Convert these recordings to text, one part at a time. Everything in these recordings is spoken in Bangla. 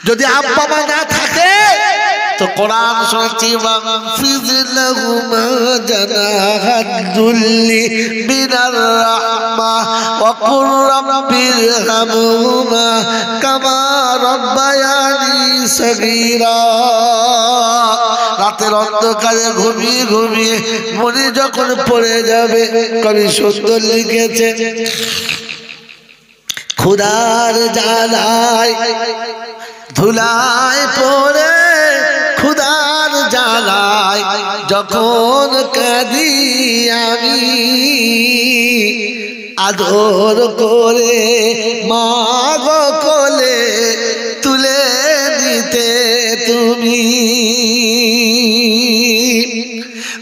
যদি আব্বা মা না থাকে তো কোরআন শোনাচ্ছি ওয়াগফিরলাহুমা জানাহাদ-দুল্লি মিনার রাহমাহ ওয়া কুর রাব্বিরহামহুমা কামা রাব্বায়ানি সগীরা। রাতের অন্ধকারে ঘুমিয়ে ঘুমিয়ে মনে যখন পড়ে যাবে, কবি সুন্দর লিখেছে খুদার জ্বালায় ধুলায় পড়ে, খুদার জ্বালায় যখন কাঁদি আমি, আদর করে মা গো কোলে তুলে দিতে তুমি,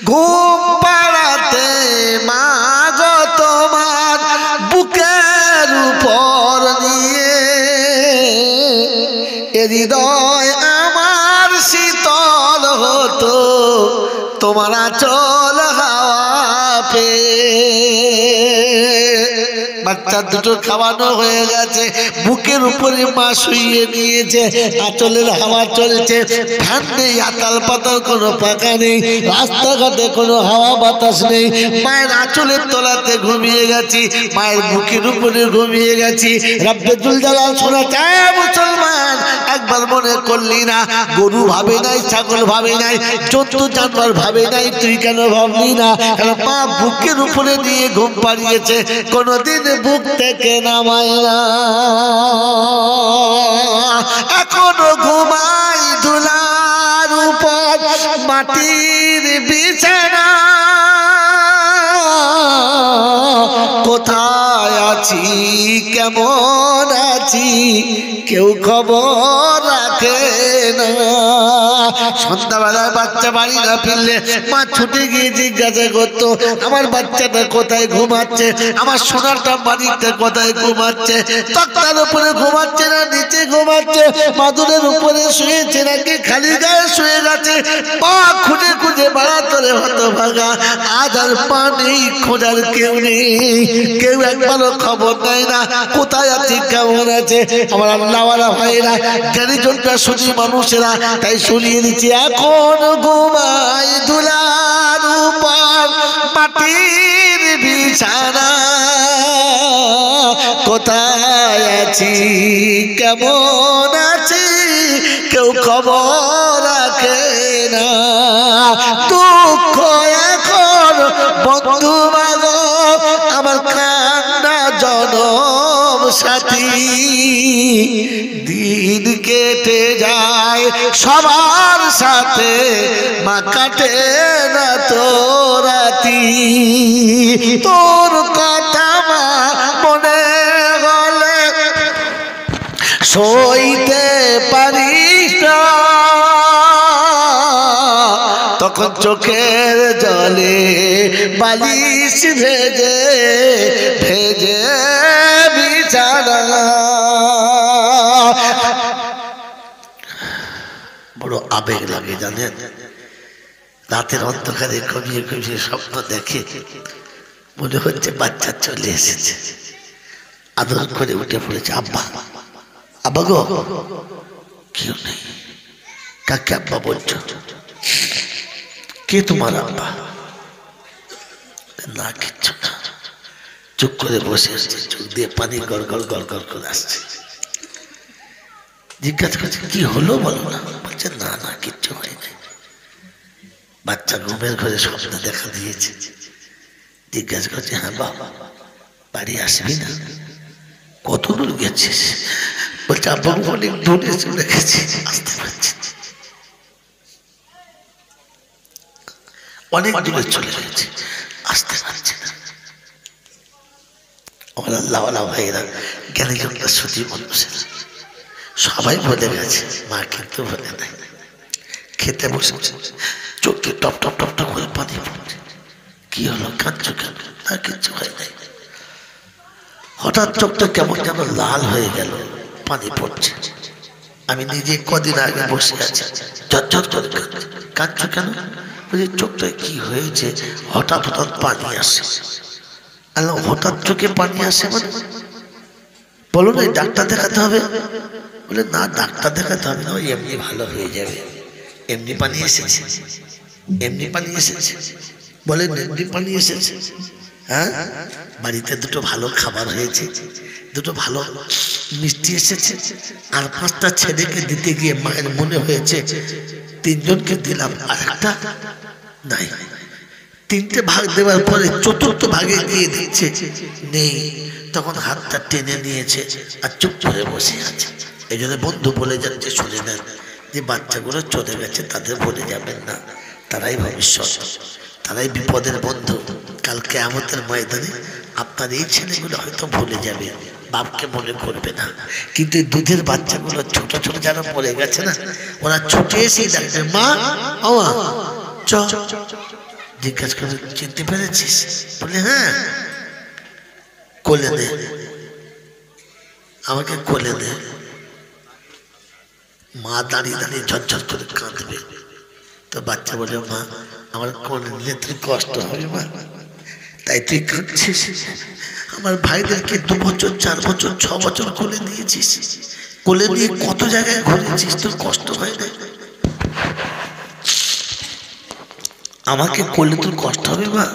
ঘুম পাড়াতে মা গো তোমার বুকের উপর নিয়ে, হৃদয় আমার শীতল হতো তোমার আঁচল হাওয়া পেয়ে। বাচ্চা দুটো খাওয়ানো হয়ে গেছে, বুকের উপরে মা শুইয়ে নিয়েছে, আঁচলের হাওয়া চলছে, ফ্যান নেই, আতাল পাতাল কোনো পাকা নেই, রাস্তাঘাটে কোনো হাওয়া বাতাস নেই, মায়ের আঁচলের তলাতে ঘুমিয়ে গেছি, মায়ের বুকের উপরে ঘুমিয়ে গেছি। রব্বে দুল জালাল শোনা চায় মুসলমান, একবার মনে করলি না? গরু ভাবে নাই, ছাগল ভাবে নাই, জন্তু জানোয়ার ভাবে নাই, তুই কেন ভাবলি না? মা বুকের উপরে নিয়ে ঘুম পাড়িয়েছে, কোনদিন বুক থেকে নামায় না, এখনো ঘুমাই ধুলার উপর মাটির বিছানা। কোথায় আছি কেমন আছি কেউ খবর রাখে না। সন্ধ্যাবেলায় বাচ্চা বাড়ি না ফিরলে মা ছুটে গিয়ে জিজ্ঞাসা করতো আমার বাচ্চাটা কোথায় ঘুমাচ্ছে, আমার সোনারটা বাড়িতে কোথায় ঘুমাচ্ছে, তক্তার উপরে ঘুমাচ্ছে না নিচে ঘুমাচ্ছে, মাদুরের উপরে শুয়েছে নাকি খালি গায়ে শুয়ে গেছে। পা খুঁজে খুঁজে বাড়াতরে হতভাগা, আজ আর পা নেই, খোঁজার কেউ নেই, কেউ একবারও খবর নেয় না কোথায় আছে কেমন আছে। আমার আল্লাহওয়ালা ভাইরা, জ্ঞানী জনটা শুধু মানুষেরা, তাই শুনিয়ে দিচ্ছি এখন ঘুমাই ধুলার উপর মাটির বিছানা। কোথায় আছি কেমন আছি কেউ খবর রাখে না। দুঃখ এখন বন্ধু মাগো আমার কান্না জনম সাথী, দিন কেটে যায় সবার সাথে মা কাটে না তো রাতি। তোর কথা মা মনে হলে সইতে পারিস না, তখন চোখের জলে বালিশ ভেজে ভেজে বিছানা। বড় আবেগ লাগে জানেন, রাতের অন্ধকারে ঘুমিয়ে ঘুমিয়ে স্বপ্ন দেখে মনে হচ্ছে বাচ্চা চলে এসেছে, আদর করে উঠে পড়েছে, আব্বা আব্বা গো, কেউ নেই, কাকে আব্বা বলছো? কে তোমার আব্বা? না কিচ্ছু না। চুপ করে বসে আসছে, চোখ দিয়ে পানি গড় গড় গড় গড় করে আসছে। জিজ্ঞাসা করছে কি হলো বলো না? বলছে না না কিচ্ছু হয় নাই। বাচ্চা ঘুমের ঘরে স্বপ্ন দেখা দিয়েছে। জিজ্ঞাসা করছে হ্যাঁ বাবা বাড়ি আসবি না? কত দূর গেছিস? বলছে আব্বা অনেক দূরে চলে গেছি, আসতে পারছি, অনেক দূরে চলে গেছে, আসতে পারছি না। আমার আল্লাহওয়ালা ভাইয়েরা, জ্ঞানী জনরা শুধু মানুষের, সবাই বলে গেছে, মা কিন্তু বলে নাই। খেতে বসে চোখে টপ টপ টপ টপ করে পানি পড়ছে। কি হলো, কাঁদছো কেন? না কিচ্ছু হয় নাই। হঠাৎ চোখটা কেমন যেন লাল হয়ে গেল, পানি পড়ছে। আমি নিজে কদিন আগে বসে আছি, ঝরঝর করে কাঁদছো কেন? বলছি চোখটা কি হয়েছে, হঠাৎ হঠাৎ পানি আসে। আল্লাহ হঠাৎ চোখে পানি আসে মানে? বলো না ডাক্তার দেখাতে হবে, বলে না ডাক্তার দেখাতে হবে না, এমনি ভালো হয়ে যাবে, এমনি পানি এসেছে, এমনি পানি এসেছে, বলে এমনি পানি এসেছে। হ্যাঁ, বাড়িতে দুটো ভালো খাবার হয়েছে, দুটো ভালো মিষ্টি এসেছে, আর 5টা ছেলেকে দিতে গিয়ে মায়ের মনে হয়েছে 3জনকে দিলাম আর একটা নাই। 3টে ভাগ দেওয়ার পরে 4র্থ ভাগে দিয়ে দিচ্ছে নেই, তখন হাতটা টেনে নিয়েছে আর চুপ করে বসে আছে। এই জন্য বন্ধু বলে যাচ্ছে, শুনে নেন যে বাচ্চাগুলো চলে গেছে তাদের বলে যাবেন না, তারাই ভবিষ্যৎ, তারাই বিপদের বন্ধু। কাল কিয়ামতের ময়দানে আপনার এই ছেলেগুলো হয়তো ভুলে যাবে, বাপকে মনে করবে না, কিন্তু এই দুধের বাচ্চাগুলো ছোট ছোট যারা পড়ে গেছে না, ওরা ছুটে এসেই ডাকবে মা, ও মা, চ। জিজ্ঞাসা করে চিনতে পেরেছিস? বলে হ্যাঁ। কোলে দে, আমাকে কোলে দে। মা দাঁড়িয়ে দাঁড়িয়ে ঝরঝর করে কাঁদবে, তো বাচ্চা বলে মা আমার কোলে নিলে তুই কষ্ট হবে মা, তাই তুই কাঁদছিস। আমার ভাইদেরকে 2 বছর 4 বছর 6 বছর কোলে নিয়েছিস, কোলে নিয়ে কত জায়গায় ঘুরেছিস, তোর কষ্ট হয় না? আমাকে কোলে তোর কষ্ট হবে মা?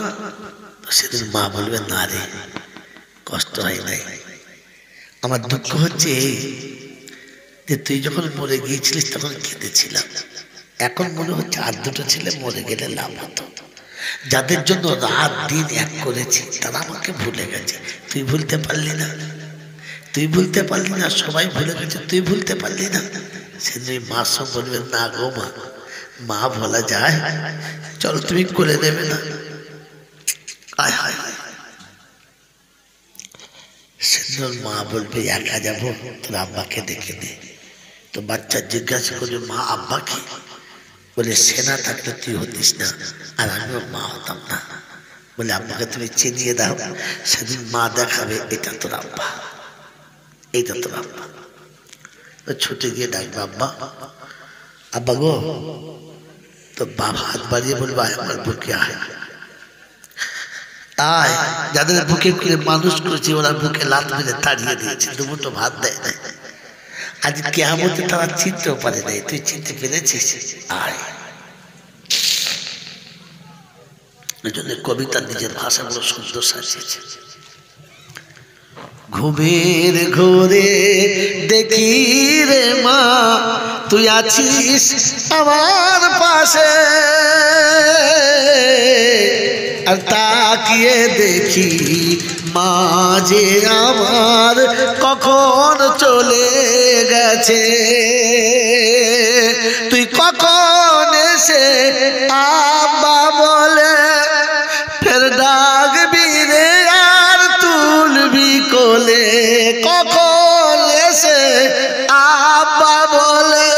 সেদিন মা বলবে না রে, কষ্ট হয় নাই। আমার দুঃখ হচ্ছে এই যে তুই যখন মরে গিয়েছিলিস তখন কেঁদেছিলাম, এখন মনে হচ্ছে আর 2টো ছেলে মরে গেলে লাভ হতো। যাদের জন্য রাত দিন এক করেছি তারা আমাকে ভুলে গেছে, তুই ভুলতে পারলি না, তুই ভুলতে পারলি না, সবাই ভুলে গেছে, তুই ভুলতে পারলি না। সেদিন মা সব বলবে না গো মা, মা বলা যায়, চলো তুমি কোলে নেবে না? আয় হায় হায়, সেদিন মা বলবে একা যাবো, তোর আব্বাকে ডেকে দে। তো বাচ্চা জিজ্ঞাসা করবে মা আব্বা কি? বলে সেনা থাকলে তুই হতিস না, আর আমিও মা হতাম না। বলে আব্বাকে তুমি চিনিয়ে দাও, সেদিন মা দেখাবে এটা তোর আব্বা, এইটা তোর আব্বা। ছুটে গিয়ে ডাকবে আব্বা, আব্বা গো। তো বাবা হাত বাড়িয়ে বলবে আয় আমার বুকে আয়, আয়। যাদের বুকে করে মানুষ করেছি ওরা বুকে লাত মেরে তাড়িয়ে দিয়েছে, 2 মুঠো ভাত দেয় না। আজ কিয়ামতে তারা চিনতেও পারে নাই, তুই চিনতে পেরেছিস? আয়। এই জন্য কবিতা নিজের ভাষাগুলো সুন্দর সাজিয়েছে। ঘুমের ঘোরে দেখি রে মা, তুই আছিস আমার পাশে, আর তাকিয়ে দেখি মা যে আমার কখন চলে গেছে। তুই কখন এসে আব্বা বলে ফের ডাকবি রে আর তুলবি কোলে, কখন এসে আব্বা বলে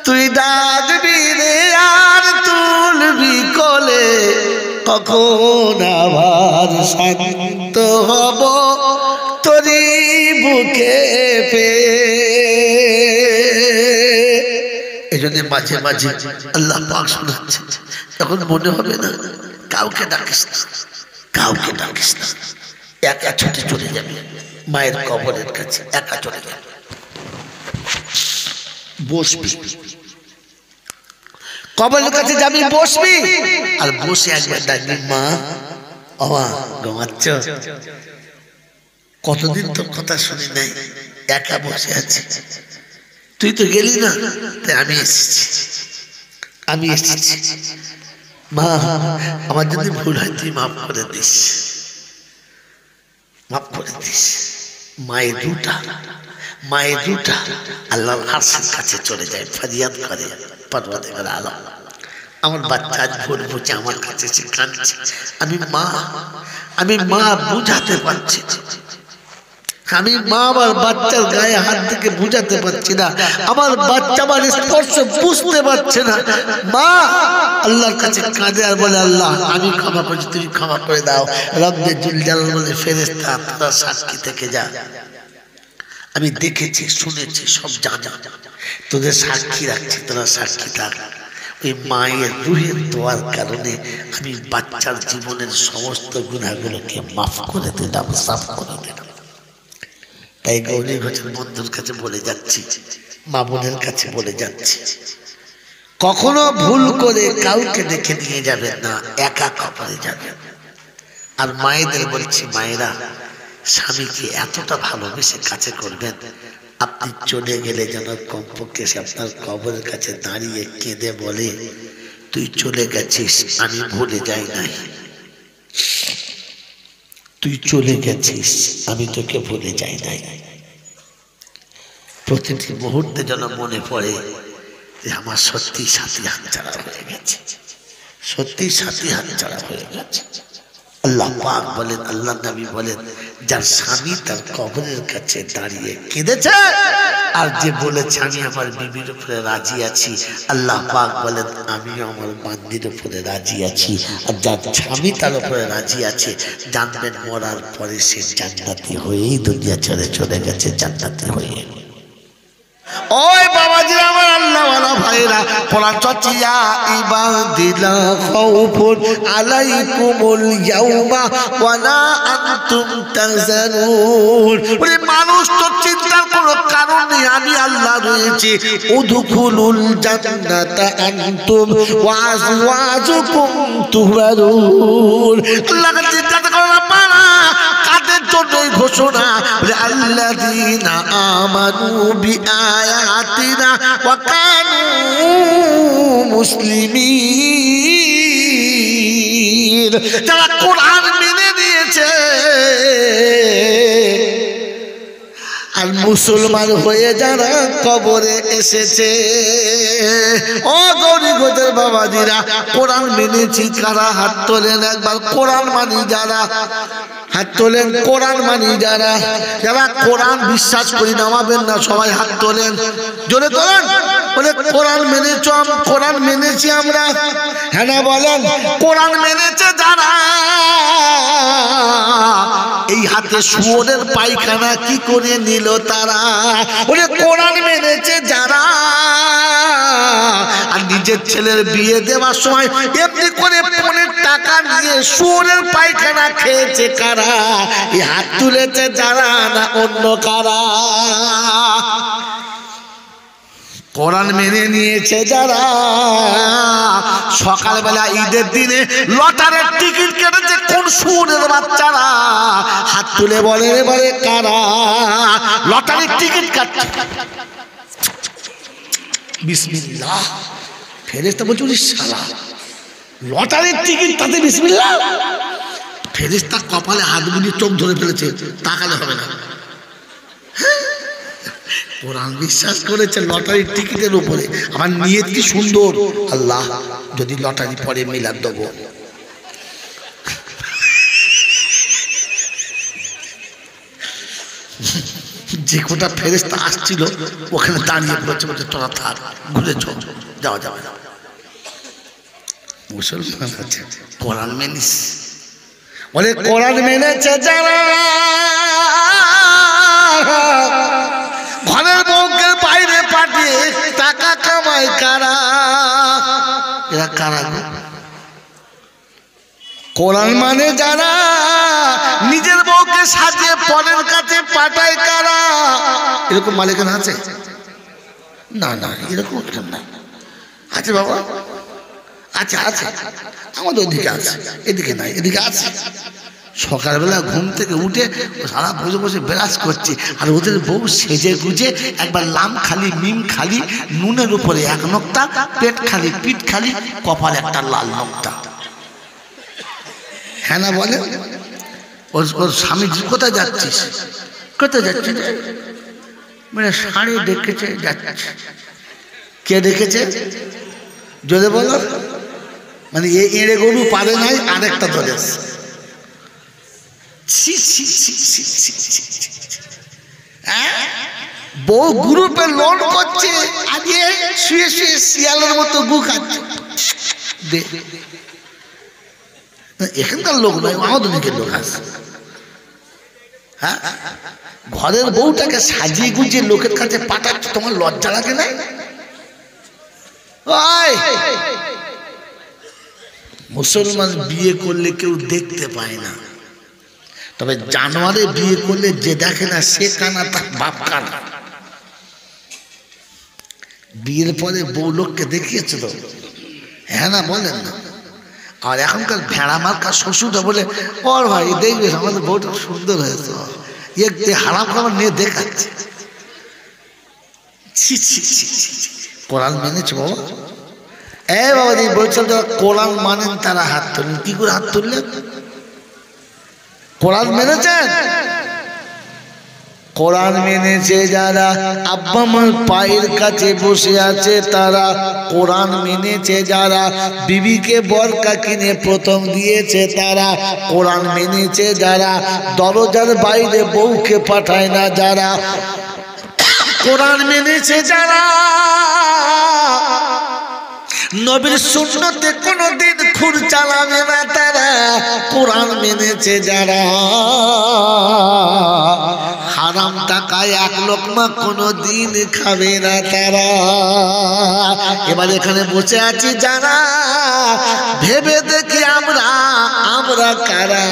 তুই ডাকবি রে আর তুলবি কোলে, কখন আবার শান্ত হব তোরি বুকে পেয়ে। এই জন্য মাঝে মাঝে আল্লাহ পাক শোনাচ্ছে, তখন মনে হবে না কাউকে ডাকিস না, কাউকে ডাকিস না, একা ছুটে চলে যাবে মায়ের কবরের কাছে, একা চলে যাবে, বসবি কবরের কাছে যাবি, বসবি আর বসে একবার ডাকবি মা, বাবা ঘুমাচ্ছ? কতদিন তোর কথা শুনি নাই, একা বসে আছি, তুই তো গেলি না, তাই আমি এসেছি, আমি এসেছি। মা আমার যদি ভুল হয় তুই মাফ করে দিস, মাফ করে দিস। মায়ের দুটা আল্লাহর আরশের কাছে চলে যায়, ফরিয়াদ করে পরওয়ারদিগার আলম, আমার বাচ্চা আজ ভুল বুঝে আমার কাছে এসে কাঁদছে, আমি মা বুঝাতে পারছি, আমি মা আমার বাচ্চার গায়ে হাত থেকে বুঝাতে পারছি না, আমার বাচ্চা আমার স্পর্শ বুঝতে পারছে না। মা আল্লাহর কাছে কাঁদে আর বলে আল্লাহ আমি ক্ষমা করছি, তুমি ক্ষমা করে দাও। রব্বে জুল জালাল বলে ফেরেশতা তোরা সাক্ষী থেকে যা, আমি দেখেছি শুনেছি সব জানা, তোদের সাক্ষী রাখছি, তোরা সাক্ষী থাক। ওই মায়ের রুহের দোয়ার কারণে আমি বাচ্চার জীবনের সমস্ত গুনাহগুলোকে মাফ করে দিলাম, সাফ করে দিলাম। তাই গৌরী ঘোষের বন্ধুর কাছে বলে যাচ্ছি, মা বোনের কাছে বলে যাচ্ছি, কখনো ভুল করে কাউকে দেখে নিয়ে যাবেন না, একা কপালে যাবেন। আর মায়েদের বলছি, মায়েরা স্বামীকে এতটা ভালোবেসে কাছে করবেন, আপনি চলে গেলে যেন কমপক্ষে সে আপনার কবরের কাছে দাঁড়িয়ে কেঁদে বলে, তুই চলে গেছিস আমি ভুলে যাই নাই, তুই চলে গেছিস আমি তোকে ভুলে যাই নাই। প্রতিটি মুহূর্তে যেন মনে পড়ে যে আমার সত্যি সাথী হাতছাড়া হয়ে গেছে, সত্যি সাথী হাতছাড়া হয়ে গেছে। আল্লাহ পাক বলেন, আল্লাহ নবী বলেন, যার স্বামী তার কবরের কাছে দাঁড়িয়ে কেঁদেছে আর যে বলেছে আমি আমার বিবির উপরে রাজি আছি, আল্লাহ পাক বলেন আমিও আমার বান্দির উপরে রাজি আছি। আর যার স্বামী তার উপরে রাজি আছে, জানবেন মরার পরে সে জান্নাতি হয়েই দুনিয়া ছেড়ে চলে গেছে, জান্নাতি হয়ে। ওই বাবাজিরা আমার আল্লাহওয়ালা ভাইরা, কোরআন চর্চিয়া ইবাদিলা খাউফুন আলাইকুমুল ইয়াউমা ওয়ালা আনতুম তাহজানুন। ওরে মানুষ তো চিন্তার কোনো কারণ নেই, আমি আল্লাহ রয়েছি। উদখুলুল জান্নাতা আনতুম ওয়া আজওয়াজুকুম তুহবারুন। আল্লাহ চিন্তা করেন আপনারা কাদের জন্য ঘোষণা, আল্লাযীনা আমানু বিআয়াতিনা ওয়া কানু মুসলিমিন। যারা কোরআন মেনে নিয়েছে আর মুসলমান হয়ে যারা কবরে এসেছে। ও গরিবদের বাবাজিরা, কোরআন মেনেছি কারা হাত তোলেন একবার। কোরআন মানি যারা হাত তোলেন, কোরআন মানি যারা, যারা কোরআন বিশ্বাস করি নামাবেন না সবাই হাত তোলেন, জোরে তোলেন। বলে কোরআন মেনেছ, কোরআন মেনেছি আমরা, হ্যাঁ না বলেন। কোরআন মেনেছে যারা, এই হাতে শুয়োরের পায়খানা কি করে নিল তারা। বলে কোরআন মেনেছে যারা, আর নিজের ছেলের বিয়ে দেওয়ার সময় এমনি করে পনের টাকা নিয়ে শুয়োরের পায়খানা খেয়েছে কারা। এই হাত তুলেছে যারা না অন্য কারা। কোরআন মেনে নিয়েছে যারা, সকালবেলা ঈদের দিনে লটারির টিকিট কেটেছে কোন শুয়োরের বাচ্চারা, হাত তুলে বলে এবারে কারা লটারির টিকিট কাটছে। বিসমিল্লাহ। ফেরেশতা বলছে ওরে শালা, লটারির টিকিট তাতে বিসমিল্লাহ। ফেরেশতা কপালে হাত বুলিয়ে চোখ ধরে ফেলেছে, তাকালে হবে না। কোরআন বিশ্বাস করেছে লটারির টিকিটের উপরে। আমার নিয়ত কি সুন্দর, আল্লাহ যদি লটারি পরে মিলাদ দেবো। যে কোটা ফেরেশতা আসছিল ওখানে দাঁড়িয়ে পড়েছে, বলছে তোরা থাক, ঘুরে চল, যাওয়া যাবে না। মুসলমান আছে, কোরআন মেনিস। বলে কোরআন মেনেছে যারা, ঘরের বউকে বাইরে পাঠিয়ে টাকা কামায় কারা। এরা কারা? কোরআন মানে যারা, নিজের বউকে সাজিয়ে পরের কাছে পাঠায় কারা। এরকম মালিকানা আছে? না না, এরকম না। আছে বাবা, আছে আছে, আমাদের ওদিকে আছে, এদিকে নাই, এদিকে আছে। সকালবেলা ঘুম থেকে উঠে সারা বসে বসে বেরাজ করছে, আর ওদের বউ সেজে গুজে একবার লাম খালি মিম খালি, নুনের উপরে এক নোক্তা, পেট খালি পিঠ খালি, কপাল একটা লাল নোক্তা। হ্যাঁ না বলে। ওর স্বামী কোথায় যাচ্ছিস, কোথায় যাচ্ছিস? মানে শাড়ি ডেকেছে যাচ্ছে। কে ডেকেছে যদি বলো? মানে এড়ে গরু পারে নাই, আরেকটা ধরে। বউ গ্রুপে লোন করছে, আগে শুয়ে শুয়ে শিয়ালের মতো গু খাচ্ছে। এখানকার লোক নয়, আমাদের দিকের লোক আছে। হ্যাঁ, ঘরের বউটাকে সাজিয়ে গুজিয়ে লোকের কাছে পাঠাচ্ছে, তোমার লজ্জা লাগে না? মুসলমান বিয়ে করলে কেউ দেখতে পায় না, তবে জানোয়ারে বিয়ে করলে যে দেখে না সে কানা, তার বাপ কানা। বিয়ের পরে বউ লোককে দেখিয়েছে তো, হ্যাঁ না বলেন না? আর এখনকার ভেড়া মার্কা শ্বশুরটা বলে, ওর ভাই দেখবে আমাদের বউটা সুন্দর হয়েছে, একটু হারাম খাবার নিয়ে দেখাচ্ছে। কোরআন মেনেছ বাবা? বাবা দিদি বলছেন যারা কোরআন মানেন তারা হাত তুললেন। কি করে হাত তুললেন? কোরআন মেনেছেন? কোরআন মেনেছে যারা, আব্বা মার পায়ের কাছে বসে আছে তারা। কোরআন মেনেছে যারা, বিবিকে বরকা কিনে প্রথম দিয়েছে তারা। কোরআন মেনেছে যারা, দরজার বাইরে বউকে পাঠায় না যারা। কোরআন মেনেছে যারা, নবীর সুন্নতে কোনদিন খুর চালাবে না তারা। কোরআন মেনেছে যারা, হারাম টাকায় এক লোকমা কোনদিন খাবে না তারা। এবার এখানে বসে আছি যারা, ভেবে দেখি আমরা কারা।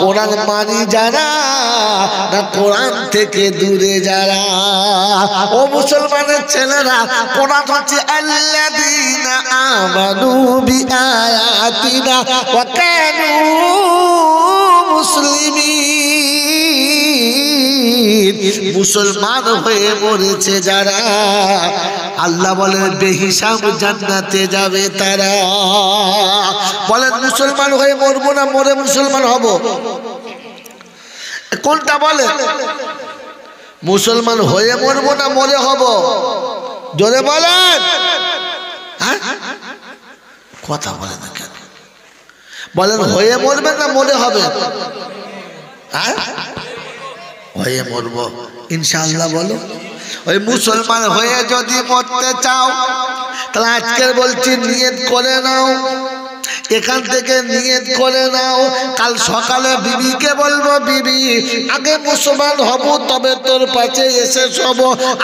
কোরআন মানি যারা, না কোরআন থেকে দূরে যারা। ও মুসলমানের ছেলেরা, কোরআন হচ্ছে আল্লাযীনা আমানু বিআয়াতিনা ওয়া কানু মুসলিমিন। মুসলমান হয়ে মরেছে যারা, আল্লাহ বলেন বেহিসাব জান্নাতে যাবে তারা। বলেন মুসলমান হয়ে মরবো না মরে মুসলমান হব? কোনটা বলে? মুসলমান হয়ে মরবো না মরে হব? জোরে বলেন। হ্যাঁ, কথা বলে না কেন? বলেন হয়ে মরবেন না মরে হবে? হ্যাঁ, হয়ে মরবো ইনশাআল্লাহ। বলো, ওই মুসলমান হয়ে যদি মরতে চাও তাহলে আজকের বলছি নিয়ত করে নাও, এখান থেকে নিয়ত করে নাও। কাল সকালে বিবিকে বলবো, বিবি আগে মুসলমান হব তবে তোর পাশে এসে শোব।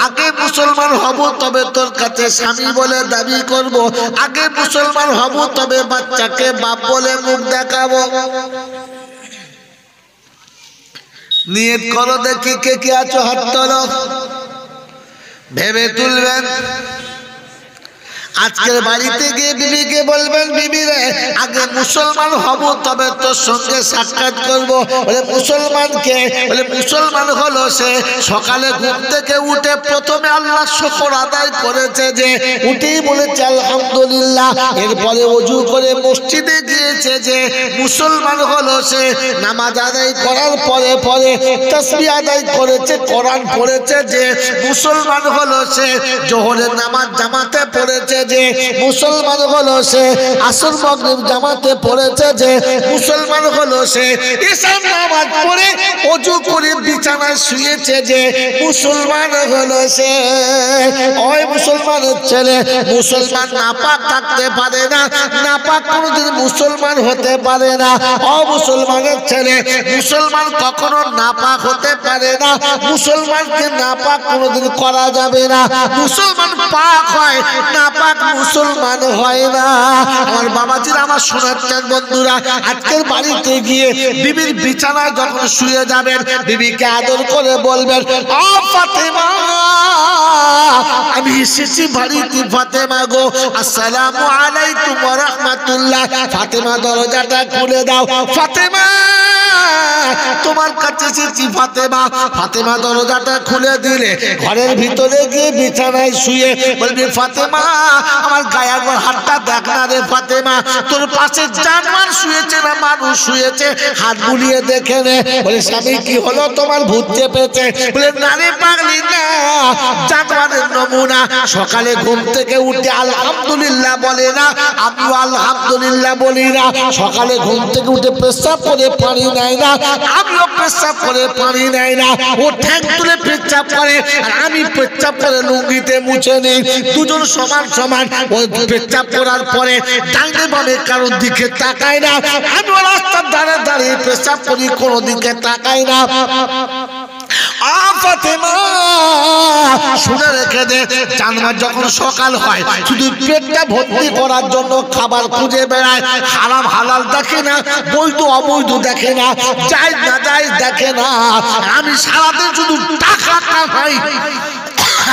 আগে মুসলমান হব তবে তোর কাছে স্বামী বলে দাবি করব। আগে মুসলমান হব তবে বাচ্চাকে বাপ বলে মুখ দেখাবো। নিয়ত করো, দেখি কে কে আছো হাত তোলো। ভেবে তুলবেন। আজকের বাড়িতে গিয়ে বিবিকে বলবেন, বিবি রে আগে মুসলমান হব তবে তোর সঙ্গে সাক্ষাৎ করব। বলে মুসলমানকে? বলে মুসলমান হলো সে সকালে ঘুম থেকে উঠে প্রথমে আল্লাহ শুকর আদায় করেছে, যে উঠেই বলেছে আলহামদুলিল্লাহ। এরপরে ওযু করে মসজিদে গিয়েছে, যে মুসলমান হলো সে। নামাজ আদায় করার পরে পরে তাসবিহ আদায় করেছে, কোরআন পড়েছে, যে মুসলমান হলো সে। জোহরের নামাজ জামাতে পড়েছে, যে মুসলমান হলো সে। আসর মাগরিব জামাতে পড়েছে, যে মুসলমান হলো সে। ঈশার নামাজ পড়ে ওযু করে বিছানায় শুয়েছে, যে মুসলমান হলো সে। ওই মুসলমানের ছেলে, মুসলমান নাপাক থাকতে পারে না, নাপাক কোনোদিন মুসলমান হতে পারে না। ও মুসলমানের ছেলে, মুসলমান কখনো নাপাক হতে পারে না। মুসলমানকে নাপাক কোনোদিন করা যাবে না। মুসলমান পাক হয়, নাপাক মুসলমান হয় না। আমার বাবাজিরা, আমার শোনাচ্ছেন বন্ধুরা, আজকের বাড়িতে গিয়ে বিবির বিছানায় যখন শুয়ে যাবেন, বিবিকে আদর করে বলবেন, ও ফাতেমা আমি এসেছি বাড়িতে, ফাতেমা গো আসসালামু আলাইকুম ওয়া রাহমাতুল্লাহ। ফাতেমা দরজাটা খুলে দাও। ফাতেমা তোমার কাছে এসেছি ফাতেমা। ফাতেমা দরজাটা খুলে দিলে ঘরের ভিতরে গিয়ে বিছানায় শুয়ে বলবি, ফাতেমা আমার গায়ের হাতটা দেখ না রে ফাতেমা, তোর পাশে জানোয়ার শুয়েছে না মানুষ শুয়েছে, হাত বুলিয়ে দেখে নে। বলে স্বামী কি হলো তোমার, ভূত চেপেছে? বলে না রে পাগলি, না জানোয়ারের নমুনা। সকালে ঘুম থেকে উঠে আলহামদুলিল্লাহ বলে না, আমিও আলহামদুলিল্লাহ বলি না। সকালে ঘুম থেকে উঠে পেশাব করে পানি নেয় না, আমিও পেশাব করে পানি নেয় না। ও ঠ্যাং তুলে পেচ্ছাব করে আর আমি পেচ্ছাব করে লুঙ্গিতে মুছে নিই। দুজন সমান সমান। ওই পেচ্ছাব করার পরে ডাইনে বামে কারোর দিকে তাকায় না। আমি রাস্তার ধারে দাঁড়িয়ে পেশাব করি, কোনো দিকে তাকাই না। ফাতেমা শুনে রেখে দে, জানমার যখন সকাল হয় শুধু পেটটা ভর্তি করার জন্য খাবার খুঁজে বেড়ায়, হারাম হালাল দেখে না, বৈধ অবৈধ দেখে না, জায়েজ না জায়েজ দেখে না। আমি সারাদিন শুধু টাকা কামাই,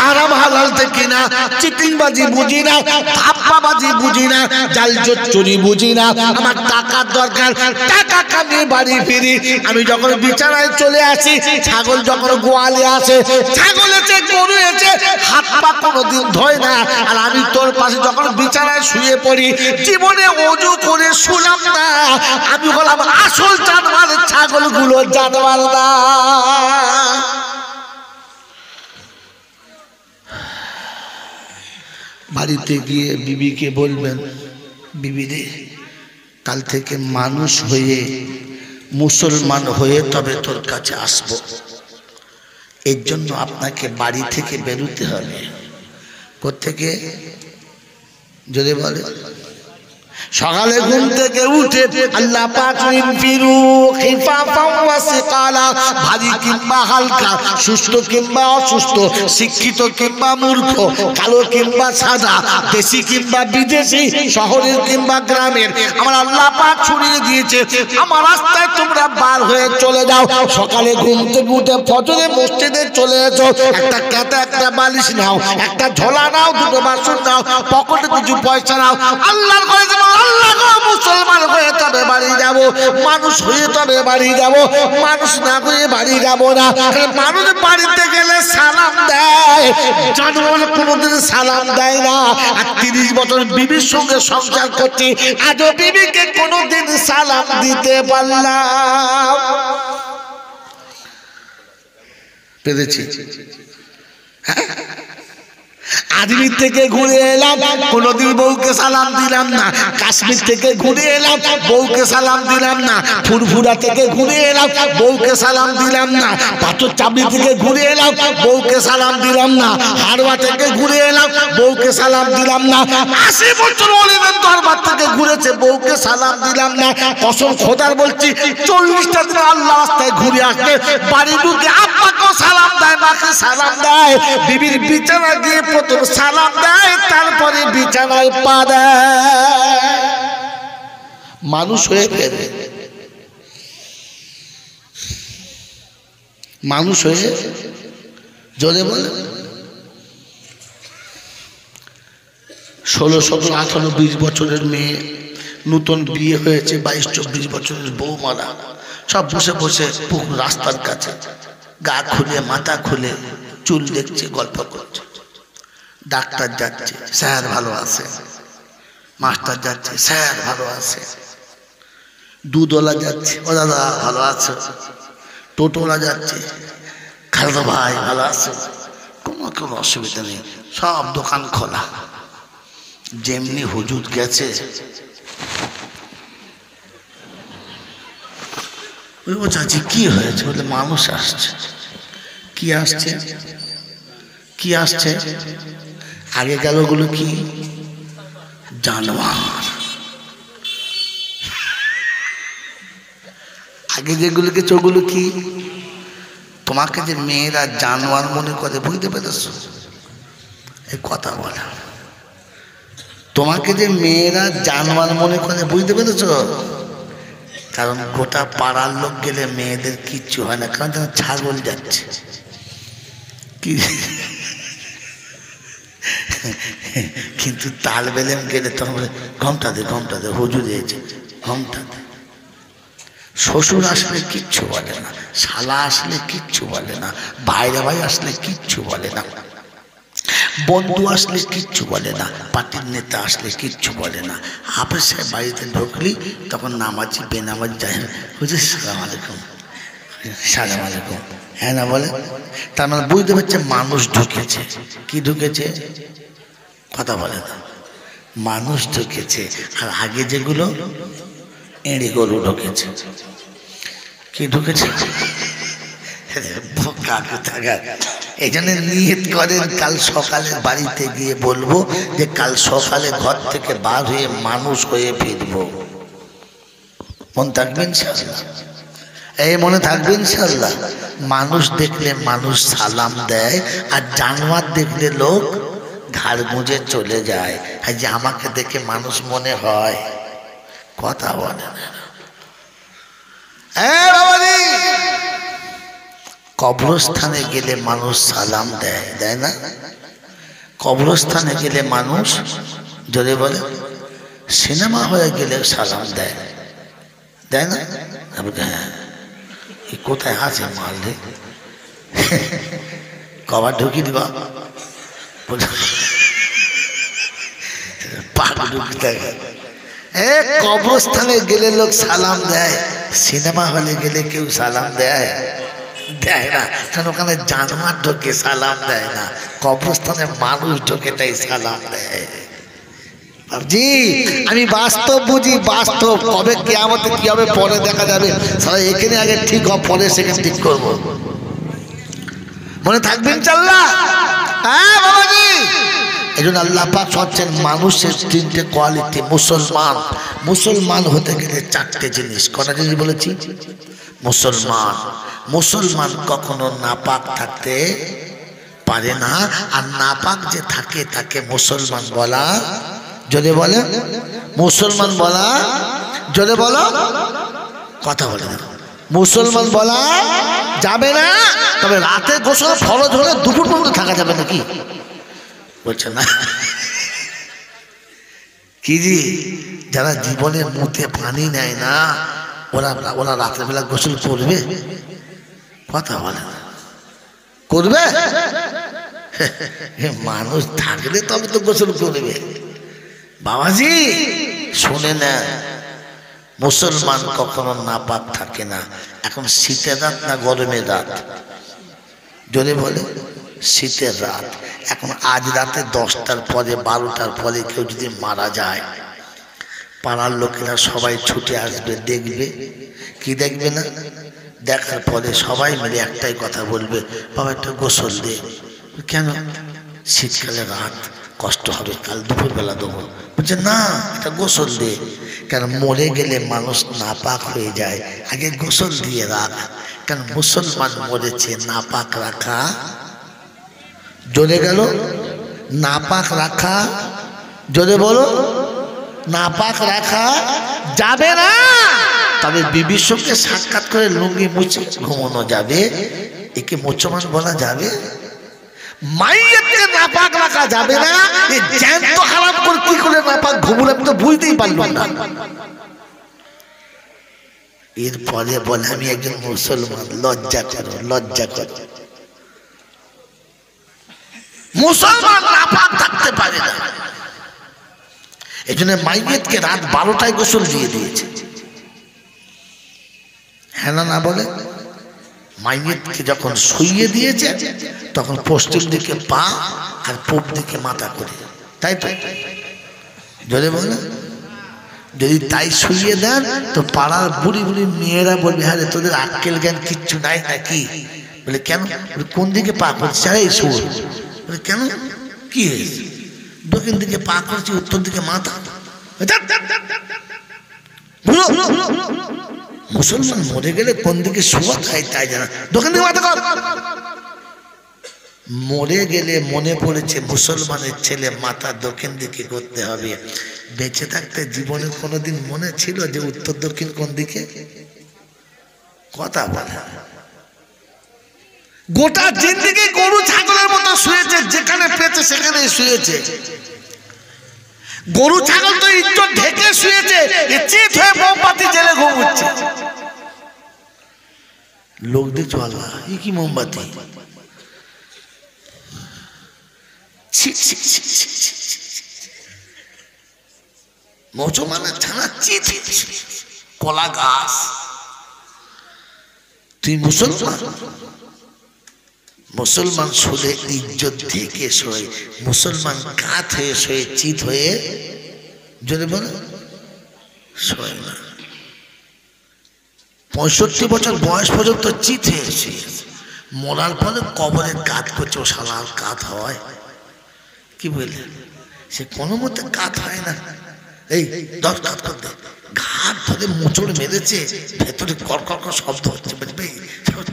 হারাম হালাল দেখি না, চিটিংবাজি বুঝি না, ধাপ্পাবাজি বুঝি না, জাল চুরি বুঝি না। আমার টাকার দরকার, টাকা কামিয়ে বাড়ি ফিরি। আমি যখন বিছানায় চলে আসি, ছাগল যখন গোয়ালে আসে, ছাগল এসে গরু এসে হাত পা কোনোদিন ধোয় না, আর আমি তোর পাশে যখন বিছানায় শুয়ে পড়ি, জীবনে ওযু করে শুলাম না। আমি হলাম আসল জানোয়ার, ছাগলগুলো জানোয়ার না। বাড়িতে গিয়ে বিবিকে বলবেন, বিবি রে, কাল থেকে মানুষ হয়ে মুসলমান হয়ে তবে তোর কাছে আসব, এর জন্য আপনাকে বাড়ি থেকে বেরোতে হবে। কোত্থেকে যদি বলে, সকালে ঘুম থেকে উঠে আল্লাহ পাক ইনফিরু খিফাফাও ওয়া সিকালা, ভারী কিংবা হালকা, সুস্থ কিংবা অসুস্থ, শিক্ষিত কিংবা মূর্খ, কালো কিংবা সাদা, দেশি কিংবা বিদেশি, শহরের কিংবা গ্রামের, আমার আল্লাহ পাক ছড়িয়ে দিয়েছে। আমার রাস্তায় তোমরা বার হয়ে চলে যাও। সকালে ঘুম থেকে উঠে ফজরে মসজিদে চলে এসো, একটা কাঁথা, একটা বালিশ নাও, একটা ঝোলা নাও, দুটো বাসন নাও, পকেটে কিছু পয়সা নাও। আল্লাহর ঘরে মুসলমান হয়ে তবে বাড়ি যাব, মানুষ হয়ে তবে বাড়ি যাব, মানুষ না হয়ে বাড়ি যাব না। মানুষ বাড়িতে গেলে সালাম দেয়, জানোয়ার কোনোদিন সালাম দেয় না। আর 30 বছর বিবির সঙ্গে সংসার করছি, আজও বিবিকে কোনোদিন সালাম দিতে পারলাম পেরেছি? আজমির থেকে ঘুরে এলাম, কোনোদিন বউকে সালাম দিলাম না। কাশ্মীর থেকে ঘুরে এলাম, বউকে সালাম দিলাম না। ফুরফুরা থেকে ঘুরে এলাম, বউকে সালাম দিলাম না। পাথর চাবড়ি থেকে ঘুরে এলাম, বউকে সালাম দিলাম না। হাড়োয়া থেকে ঘুরে এলাম, বউকে সালাম দিলাম না। 80 বছর ওলিদের দরবার থেকে ঘুরেছে, বউকে সালাম দিলাম না। কসম খোদার বলছি, 40টা দিন আল্লাহ রাস্তায় ঘুরে আসবে, বাড়ি ঢুকে আব্বাকেও সালাম দেয়, মাকে সালাম দেয়, বিবির বিছানা গিয়ে প্রথম সালাম দেয়, তারপরে বিছানায় পা দেয়। মানুষ হয়ে ফেরে, মানুষ হয়ে জোরে বলে 16, 17, 18, 20 বছরের মেয়ে, নতুন বিয়ে হয়েছে, 22, 24 বছরের বৌমারা সব বসে বসে পুকুর রাস্তার কাছে গা খুলে মাথা খুলে চুল দেখছে, গল্প করছে। ডাক্তার যাচ্ছে, স্যার ভালো আছে। মাস্টার যাচ্ছে, স্যার ভালো আছে। দুধওয়ালা যাচ্ছে, ও দাদা ভালো আছে। টোটোওয়ালা যাচ্ছে, খালতো ভাই ভালো আছে। কোনো অসুবিধা নেই, সব দোকান খোলা। যেমনি হুজুর গেছে, ও চাচি কি হয়েছে? বলে মানুষ আসছে। কি আসছে? কি আসছে? আগে গেল গুলো কি? জানোয়ার। আগে যেগুলোকে চোগুলো কি? তোমাকে যে মেয়েরা জানোয়ার মনে করে, বুঝতে পেরেছ? এই কথা বলা, তোমাকে যে মেয়েরা জানোয়ার মনে করে, বুঝতে পেরেছ? কারণ গোটা পাড়ার লোক গেলে মেয়েদের কিচ্ছু হয় না, কারণ যেন ছাগল যাচ্ছে। কি কিন্তু তাল বেলেম গেলে তখন ঘমটা দে, ঘমটা দে, হুজুর দিয়েছে, ঘমটা দে। শ্বশুর আসলে কিচ্ছু বলে না, শালা আসলে কিচ্ছু বলে না, ভাইরা ভাই আসলে কিচ্ছু বলে না, বন্ধু আসলে কিচ্ছু বলে না, পার্টির নেতা আসলে কিচ্ছু বলে না। হাফেজে বাড়িতে ঢুকলি তখন নামাজি বেনামাজ যায়, হুজুর সালাম আলাইকুম, সালাম আলাইকুম, হ্যাঁ না বলে। তার মানে বুঝতে পারছে মানুষ ঢুকেছে। কি ঢুকেছে? কথা বলে না, মানুষ ঢুকেছে। আর আগে যেগুলো এঁড়ি গরু ঢুকেছে। কি ঢুকেছে? এই জন্য নিয়ত করেন, কাল সকালে বাড়িতে গিয়ে বলবো যে কাল সকালে ঘর থেকে বার হয়ে মানুষ হয়ে ফিরবো। মন থাকবেন? এই মনে থাকবে ইনশাআল্লাহ। মানুষ দেখলে মানুষ সালাম দেয়, আর জানোয়ার দেখলে লোক ঘাড় গুঁজে চলে যায়। আর যে আমাকে দেখে মানুষ মনে হয়, কথা বলে না। কবরস্থানে গেলে মানুষ সালাম দেয়, দেয় না? কবরস্থানে গেলে মানুষ জোরে বলে, সিনেমা হয়ে গেলে সালাম দেয়, দেয় না? হ্যাঁ, কোথায় আছে মারলে কবার ঢুকি দিবা, কবরস্থানে গেলে লোক সালাম দেয়, সিনেমা হলে গেলে কেউ সালাম দেয়, দেয় না। কারণ ওখানে জানোয়ার ঢোকে, সালাম দেয় না। কবরস্থানে মানুষ ঢোকে, তাই সালাম দেয়। জি, আমি বাস্তব বুঝি, বাস্তব। কবে কিয়ামতে কি হবে পরে দেখা যাবে, সারা এখানে আগে ঠিক হবে, পরে সেখানে ঠিক করবো। মনে থাকবে ইনশাআল্লাহ। হ্যাঁ বাবাজি, এই জন্য আল্লাহ পাক হচ্ছেন মানুষের তিনটে কোয়ালিটি। মুসলমান, মুসলমান হতে গেলে চারটে জিনিস। কটা জিনিস বলেছি? মুসলমান, মুসলমান কখনো নাপাক থাকতে পারে না। আর নাপাক যে থাকে তাকে মুসলমান বলা, যদি বলে মুসলমান বলা, যদি বলো কথা বলে না, মুসলমান বলা যাবে না। তবে রাতে গোসল ফরজ হলে দুপুর পর্যন্ত থাকা যাবে নাকি? বলছে না কি জি, যারা জীবনের মুখে পানি নেয় না, ওরা ওরা রাতের বেলা গোসল করবে? কথা বলে না, করবে? মানুষ থাকলে তবে তো গোসল করবে। বাবাজি শুনে না, মুসলমান কখনো নাপাক থাকে না। এখন শীতের রাত না গরমের রাত? যদি বলে শীতের রাত। এখন আজ রাতে 10টার পরে 12টার পরে কেউ যদি মারা যায়, পাড়ার লোকেরা সবাই ছুটে আসবে, দেখবে কি দেখবে না? দেখার পরে সবাই মিলে একটাই কথা বলবে, বাবা একটা গোসল দে। কেন? শীতকালে রাত, কষ্ট হবে, কাল দুপুরবেলা দেবো। বলছে না, এটা গোসল দে। কেন? মরে গেলে মানুষ নাপাক হয়ে যায়, আগে গোসল দিয়ে রাখ। কেন? মুসলমান মরেছে, নাপাক রাখা জোরে গেল, নাপাক রাখা জোরে বলো, নাপাক রাখা যাবে না। তবে বিবির সঙ্গে সাক্ষাৎ করে লুঙ্গি মুছে ঘুমানো যাবে। একে মুসলমান বলা যাবে? মাইয়াতকে নাপাক রাখা যাবে না। এই জ্যান্ত হারাম করে কি করে নাপাক ঘুমুল, আমি তো বুঝতেই পারলাম না। এরপরে বলে আমি একজন মুসলমান, লজ্জা করো, লজ্জা করো। মুসলমান নাপাক থাকতে পারে না। এই জন্য মাইয়াতকে রাত 12টায় গোসল দিয়ে দিয়েছে। হ্যাঁ না বলে? মাইয়াতকে যখন শুইয়ে দিয়েছে তখন পশ্চিম দিকে পা আর পূব দিকে মাথা করে, তাই তো? যদি বলে, যদি তাই শুইয়ে দেন তো পাড়ার বুড়ি বুড়ি মেয়েরা বলবে, হ্যাঁ রে তোদের আক্কেল জ্ঞান কিচ্ছু নাই নাকি? বলে কেন? কোন দিকে পা করছে? আরে শুয়ে। বলে কেন, কি হয়েছে? দক্ষিণ দিকে পা করছে, উত্তর দিকে মাথা। মুসলমান মরে গেলে কোন দিকে শোয়া খায় তাই জানা, দক্ষিণ দিকে মাথা কর। মরে গেলে মনে পড়েছে মুসলমানের ছেলে মাথা দক্ষিণ দিকে করতে হবে। বেঁচে থাকতে জীবনে কোনোদিন মনে ছিল যে উত্তর দক্ষিণ কোন দিকে? কথা বলে। গোটা জিন্দেগি গরু ছাগলের মতো শুয়েছে, যেখানে পেয়েছে সেখানে শুয়েছে। গরু ছাগল তো ইজ্জত ঢেকে শুয়েছে, চিত হয়ে মোমবাতি জেলে ঘুমুচ্ছে। লোক দেখছো আল্লাহ, এই কি মোমবাতি? মুসলমানের ছানা চিত, কলা গাছ। তুই মুসলমান, মুসলমান শুলে ইজ্জত ঢেকে শোয়, মুসলমান কাত হয়ে শোয়ে, চিত হয়ে যদি বলে শোয় না। 65 বছর বয়স পর্যন্ত চিত হয়ে শুয়ে, মরার পরে কবরে কাত করছে। ও শালার কাত হয় কি বললেন? সে কোনো মতে কাত হয় না। এই 10 কাত করতে ঘা হাত ধরে মোচড় মেরেছে, ভেতরে কড়কড় করে শব্দ হচ্ছে, বুঝবে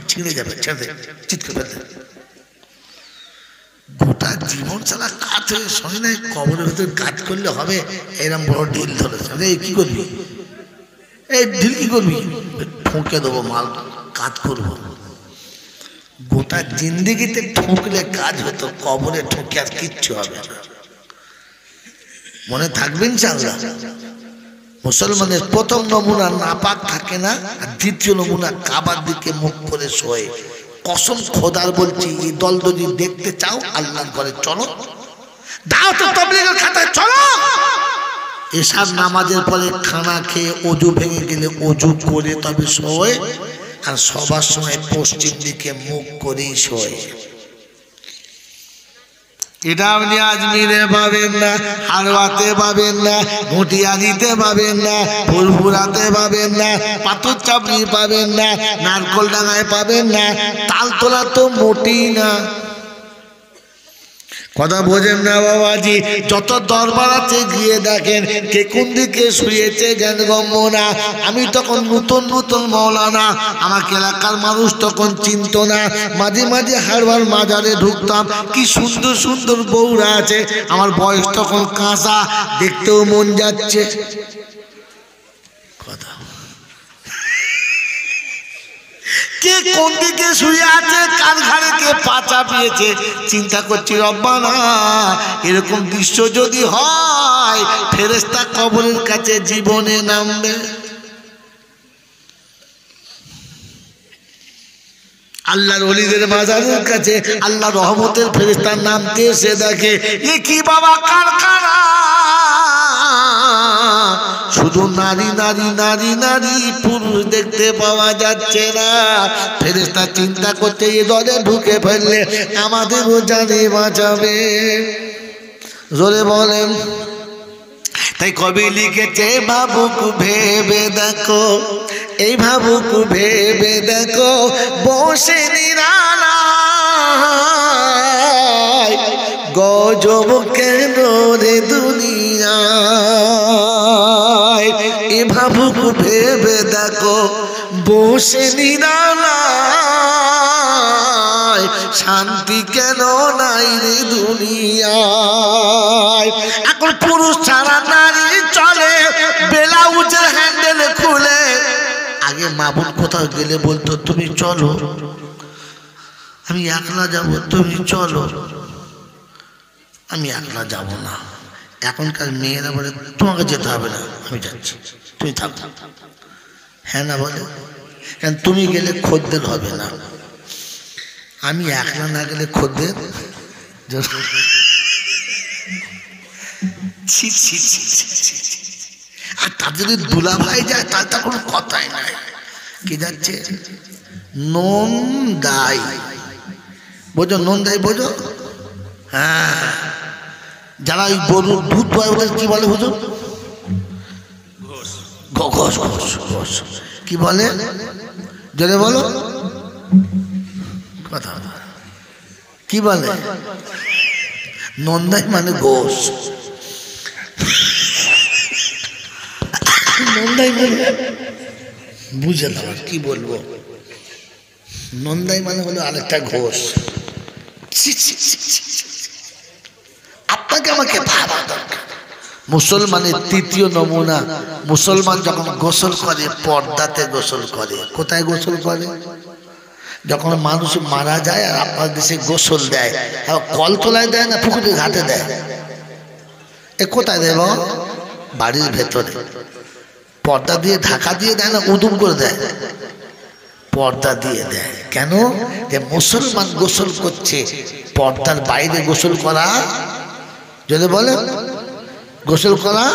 ছিঁড়ে যাবে, ছেড়ে চিৎকার ফেলতে। গোটা জীবন ছাড়া কাজ হয়ে শোনে নাই, কবরের ভেতরে কাজ করলে হবে, এরকম বড় ঢিল ধরেছে। এই কি করবি, এই ঢিল কি করবি? ঠুকে দেবো মাল, কাজ করবো। গোটা জিন্দিগিতে ঠুকলে কাজ হতো, কবরে ঠুকে আর কিচ্ছু হবে না। মনে থাকবেন ইনশাআল্লাহ। মুসলমানের প্রথম নমুনা নাপাক থাকে না, আর দ্বিতীয় নমুনা কাবার দিকে মুখ করে শোয়ে। কসম খোদার বলছি, এই দল যদি দেখতে চাও আল্লাহর ঘরে চলো, দাওয়াত তাবলীগের খাতায় চলো। এশার নামাজের পরে খানা খেয়ে অজু ভেঙে গেলে অজু করে তবে শোয়, আর সবার সময় পশ্চিম দিকে মুখ করেই শোয়। এটা আপনি আজমিরে পাবেন না, হারওয়াতে পাবেন না, ঘটিয়ানিতে পাবেন না, ফুরফুরাতে পাবেন না, পাথর চাপড়ি পাবেন না, নারকল ডাঙায় পাবেন না, তালতলা তো মোটেই না। কথা বোঝেন না বাবাজি? যত দরবার আছে গিয়ে দেখেন কে কোন দিকে শুয়েছে জ্ঞানগম্য না। আমি তখন নতুন নতুন মৌলানা, আমাকে এলাকার মানুষ তখন চিনত না। মাঝে মাঝে হারবার মাজারে ঢুকতাম, কি সুন্দর সুন্দর বউরা আছে। আমার বয়স তখন কাঁচা, দেখতেও মন যাচ্ছে। কথা কে কোন দিকে শুয়ে আছে, কার ঘাড়ে কে পা চাপিয়েছে, চিন্তা করছি রব্বানা এরকম দৃশ্য যদি হয়, ফেরেশতা কবরের কাছে জীবনে নামবে। আল্লাহর ওলিদের মাজারের কাছে আল্লাহ রহমতের ফেরেশতা নামতে এসে দেখে, এ কি বাবা কারখানা, শুধু নারী নারী নারী নারী, পুরুষ দেখতে পাওয়া যাচ্ছে না। ফেরেশতা চিন্তা করতে, এ দলে ঢুকে ফেললে আমাদেরও জানে বাঁচাবে। জোরে বলেন। তাই কবি লিখেছে, ভাবুক ভেবে দেখো, এই ভাবুক ভেবে দেখো, বসে নিরালায় গজব কেন রে দুনিয়ায়। এ ভাবুক ভেবে দেখো, বসে নিরালায় শান্তি কেন নাই রে দুনিয়ায়। এখন পুরুষ ছাড়া নারী চলে, ব্লাউজের হ্যান্ডেল খুলে। আগে মা বোন কোথাও গেলে বলতো, তুমি চলো, আমি একলা যাব, তুমি চলো, আমি একলা যাব না। এখনকার মেয়েরা বলে, তোমাকে যেতে হবে না, আমি যাচ্ছি, তুমি থাকো। হ্যাঁ না বলে, কারণ তুমি গেলে খদ্দের হবে না, আমি একলা না গেলে খদ্দের। আর তার যদি দুলা ভাই যায় তার তো কোনো কথাই নাই। কি যাচ্ছে? নন দাই বোঝো, নন দাই বোঝো? হ্যাঁ, যারা ওই গরুর দুধ হয় ওদের কি বলে হুজুর? ঘোষ। ঘোষ কি বলে? জোরে বলো, কথা কি বলে? নন্দাই মানে ঘোষ। নন্দাই মানে বুঝলাম আর কি বলবো। নন্দাই মানে হলো আরেকটা ঘোষ। আপনাকে আমাকে ভাবা দরকার। মুসলমানের তৃতীয় নমুনা, মুসলমান যখন গোসল করে পর্দাতে গোসল করে। কোথায় গোসল করে? যখন মানুষ মারা যায় আর আপনার দেশে গোসল দেয়, কলতলায় দেয় না পুকুরের ঘাটে দেয়? এ কোথায় দেব? বাড়ির ভেতরে পর্দা দিয়ে ঢাকা দিয়ে দেয় না, উদুম করে দেয়? পর্দা দিয়ে দেয়। কেন? যে মুসলমান গোসল করছে, পর্দার বাইরে গোসল করা, যদি বলে গোসল করা,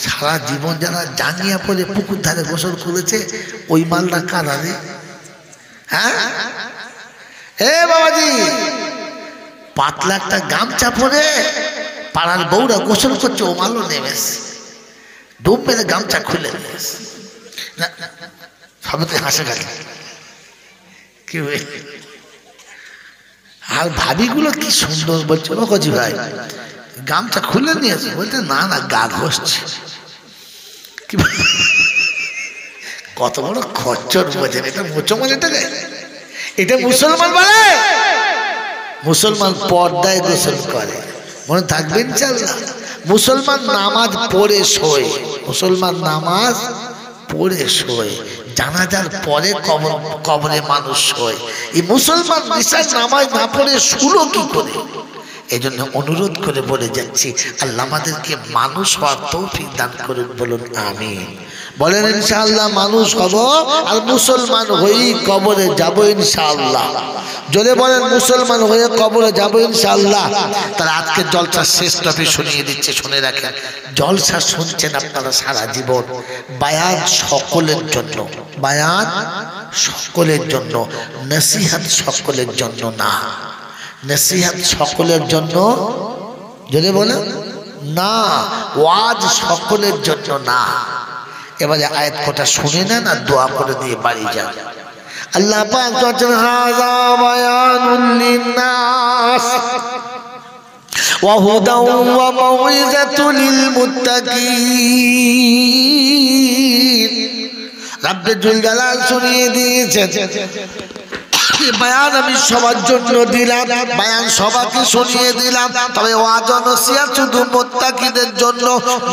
সারা জীবন যারা জাঙ্গিয়া পরে পুকুর ধারে গোসল করেছে, ওই মালটা কারা রে? হ্যাঁ এ বাবাজি, পাতলা একটা গামছা পরে পাড়ার বউরা গোসল করছে, ও মালও নেমেছে, ডুব মেরে গামছা খুলে নিয়েছে। সবাই হাসে গেল। কি আর ভাবিগুলো কি সুন্দর বলছে, ও কজি ভাই গামছা খুলে নিয়েছে, বলতে না না গা ঘষছে। কি কত বড় খচ্চর বোঝেন, এটা মুসলমান, এটা মুসলমান বলে। মুসলমান পর্দায় গোসল করে, মনে থাকবে ইনশাআল্লাহ। মুসলমান নামাজ পড়ে শোয়, মুসলমান নামাজ পড়ে শোয়, জানাজার পরে কবরে মানুষ শোয়। এই মুসলমান ঈশার নামাজ না পড়ে শুলো কি করে? এই জন্য অনুরোধ করে বলে যাচ্ছি, আল্লাহ আমাদেরকে মানুষ হওয়ার তৌফিক দান করুন, বলুন আমিন। বলেন ইনশাআল্লাহ মানুষ হব আর মুসলমান হয়েই কবরে যাব ইনশাআল্লাহ। জোরে বলেন মুসলমান হয়ে কবরে যাব ইনশাআল্লাহ। তাহলে আজকে জলসা শেষ টপিক শুনিয়ে দিচ্ছে, শুনে রাখেন। জলসা শুনছেন আপনারা সারা জীবন, বায়ান সকলের জন্য, বায়ান সকলের জন্য, নসিহত সকলের জন্য না। নসিহত সকলের জন্য, যদি বলেন না, ওয়াজ সকলের জন্য না। এবারে আয়াত কটা শুনে নেন আর দোয়া করে দিয়ে বাড়ি যান। আল্লাহ পাক বলেন, হাযা বায়ানুল লিন্নাস ওয়া হুদাও ওয়া মাউইযাতুল লিল মুত্তাকিন। রব্বে জুল জালাল শুনিয়ে দিয়েছেন, বয়ান আমি সবার জন্য দিলাম, বয়ান সবাইকে শুনিয়ে দিলাম, তবে ওয়াজ নসিহত শুধু মুত্তাকিদের জন্য।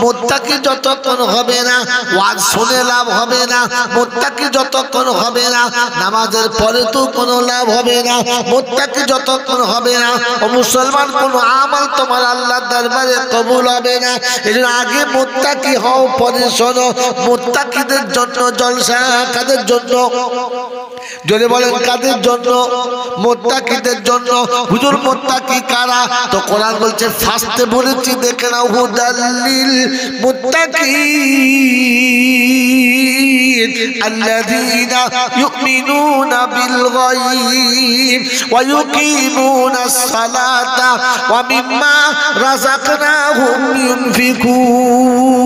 মুত্তাকি যতক্ষণ হবে না ওয়াজ শুনে লাভ হবে না, মুত্তাকি যতক্ষণ হবে না নামাজের পরে তো কোনো লাভ হবে না, মুত্তাকি যতক্ষণ হবে না ও মুসলমান কোনো আমল তোমার আল্লাহর দরবারে কবুল হবে না। এজন্য আগে মুত্তাকি হও, পরে শোনো। মুত্তাকিদের জন্য জলসা, কাদের জন্য? যদি বলেন কাদের জন্য? মুত্তাকিদের জন্য। হুজুর মুত্তাকি কারা? তো কোরআন বলছে, ফার্স্টে বলেছি দেখে নাও, হুদাল্লিল মুত্তাকিন আল্লাযীনা ইউমিনুনা বিল গায়ব ওয়া ইউকিমুনাস সালাতা ওয়া মিম্মা রাযাকনাহুম ইউনফিকুন।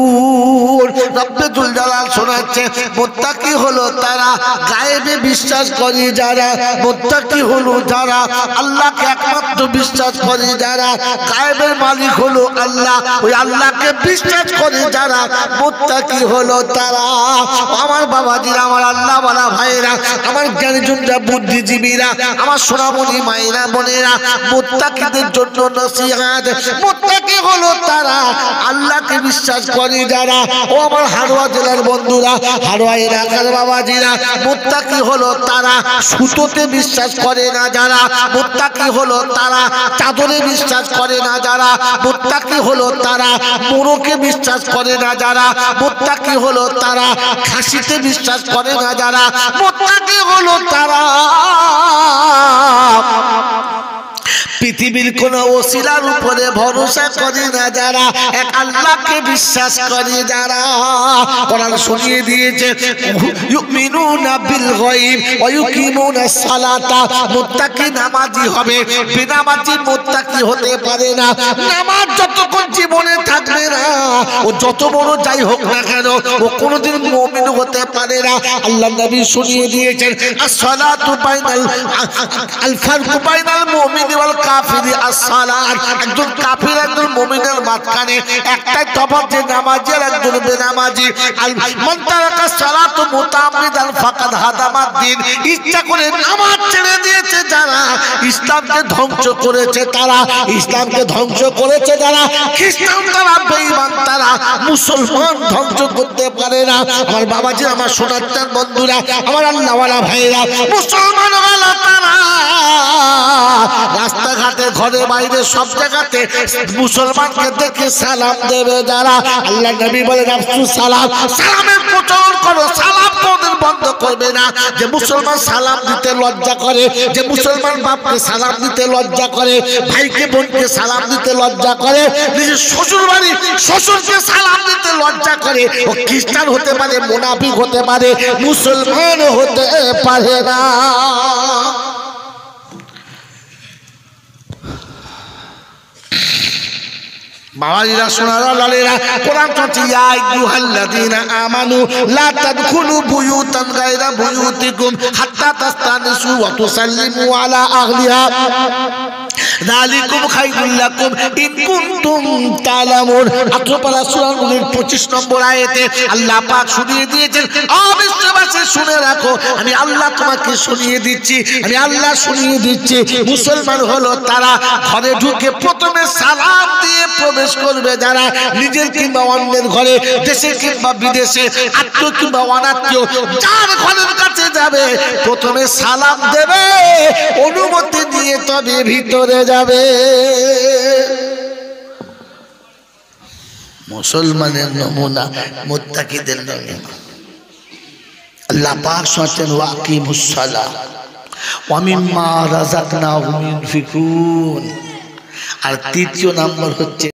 রব্বে জুল জালাল শোনাচ্ছে, মুত্তাকি হলো তারা গায়েবে বিশ্বাস করে যারা, মুত্তাকি হলো যারা আল্লাহকে একমাত্র বিশ্বাস করে যারা, গায়েবের মালিক হলো আল্লাহ, ওই আল্লাহকে বিশ্বাস করে যারা, মুত্তাকি হলো তারা। আমার বাবাজিরা, আমার আল্লাহ ওয়ালা ভাইরা, আমার জ্ঞানীজনরা, বুদ্ধিজীবীরা, আমার সোনামণি মায়েরা, বোনেরা, মুত্তাকিদের জন্য নসিহত। মুত্তাকি হলো তারা আল্লাহকে বিশ্বাস করে যারা। ও আমার হাড়োয়া জেলার বন্ধুরা, হাড়োয়া এলাকার বাবাজিরা, মুত্তাকি হলো তারা সুতোতে বিশ্বাস করে না যারা, মুত্তাকি হলো তারা চাদরে বিশ্বাস করে না যারা, মুত্তাকি হলো তারা মোরকে বিশ্বাস করে না যারা, মুত্তাকি হলো তারা খাসিতে বিশ্বাস করে না যারা, মুত্তাকি হলো তারা পৃথিবীর কোন ওসিলার উপরে ভরসা করে না যারা, এক আল্লাহকে বিশ্বাস করে যারা। কোরআন শুনিয়ে দিয়েছে, ইউমিনুনা বিল গায়ব ওয়া ইউকিমুনাস সালাতা। মুত্তাকি নামাজি হবে, বেনামাজি মুত্তাকি হতে পারে না। নামাজ যতক্ষণ জীবনে থাকবে না, ও যত বড় যাই হোক না কেন, ও কোনোদিন মুমিন হতে পারে না। আল্লাহ নবী শুনিয়ে দিয়েছেন, as-সালাতু বাইনাল আল-ফারকু বাইনাল মুমিনি ওয়াল কাফিরি as-সালাত। একজন কাফির একজন মুমিনের মাঝখানে একটাই তফাৎ, যে নামাজি আর একজন বেনামাজি। মান তারাকা সালাতু মুতাআম্মিদান ফাকাদ হাদামাদ-দ্বীন। ইচ্ছা করে নামাজ ছেড়ে দিয়েছে যারা, ইসলামকে ধ্বংস করেছে তারা, ইসলামকে ধ্বংস করেছে যারা। খ্রিস্টান তারা, বেঈমান তারা, মুসলমান ধ্বংস করতে পারে না। আমার বাবাজি, আমার সোনার বন্ধুরা, আমার আল্লাহওয়ালা ভাইরা, মুসলমান ওয়ালা তারা রাস্তাঘাটে, ঘরে বাইরে, সব জায়গাতে মুসলমানকে দেখে সালাম দেবে যারা। আল্লাহ নবী বলেন, আফসুস সালাম, সালামের প্রচলন করো, সালাম কোনদিন বন্ধ করবে না। যে মুসলমান সালাম দিতে লজ্জা করে, যে মুসলমান বাপকে সালাম দিতে লজ্জা করে, ভাইকে বোনকে সালাম দিতে লজ্জা করে, নিজের শ্বশুর বাড়ি শ্বশুরকে সালাম দিতে লজ্জা করে, ও খ্রিস্টান হতে পারে, মুনাফিক হতে পারে, মুসলমান হতে পারে না। বাবাজিরা, সোনারা, লালেরা, কোরআন বলছে, ইয়া আইয়ুহাল্লাযীনা আমানু লা তাদখুলু বুয়ুতান গায়রা বুয়ুতিকুম হাত্তা তাস্তানিসু ওয়া তুসাল্লিমু আলা আহলিহা। যালিকুম খায়রুল লাকুম ইন কুনতুম তা'লামুন। 18 পারা সূরা নূরের 25 নম্বর আয়াতে আল্লাহ পাক শুনিয়ে দিয়েছেন, ও বিশ্ববাসী শুনে রাখো, আমি আল্লাহ তোমাকে শুনিয়ে দিচ্ছি, আমি আল্লাহ শুনিয়ে দিচ্ছি। মুসলমান হলো তারা ঘরে ঢুকে প্রথমে সালাম দিয়ে প্রবেশ করবে যারা নিজের কিংবা অন্যের ঘরে, দেশে কিংবা বিদেশে, আত্মীয় কিংবা অনাত্মীয়, যার ঘরের কাছে যাবে প্রথমে সালাম দেবে, অনুমতি নিয়ে তবে ভিতরে যাবে। মুসলমানের নমুনা, মুত্তাকিদের নমুনা। আল্লাহ পাক বলেন ওয়াকিমুস সালাহ ওয়া মিম্মা রাযাকনাহুম ইউনফিকুন। আর তৃতীয় নাম্বার হচ্ছে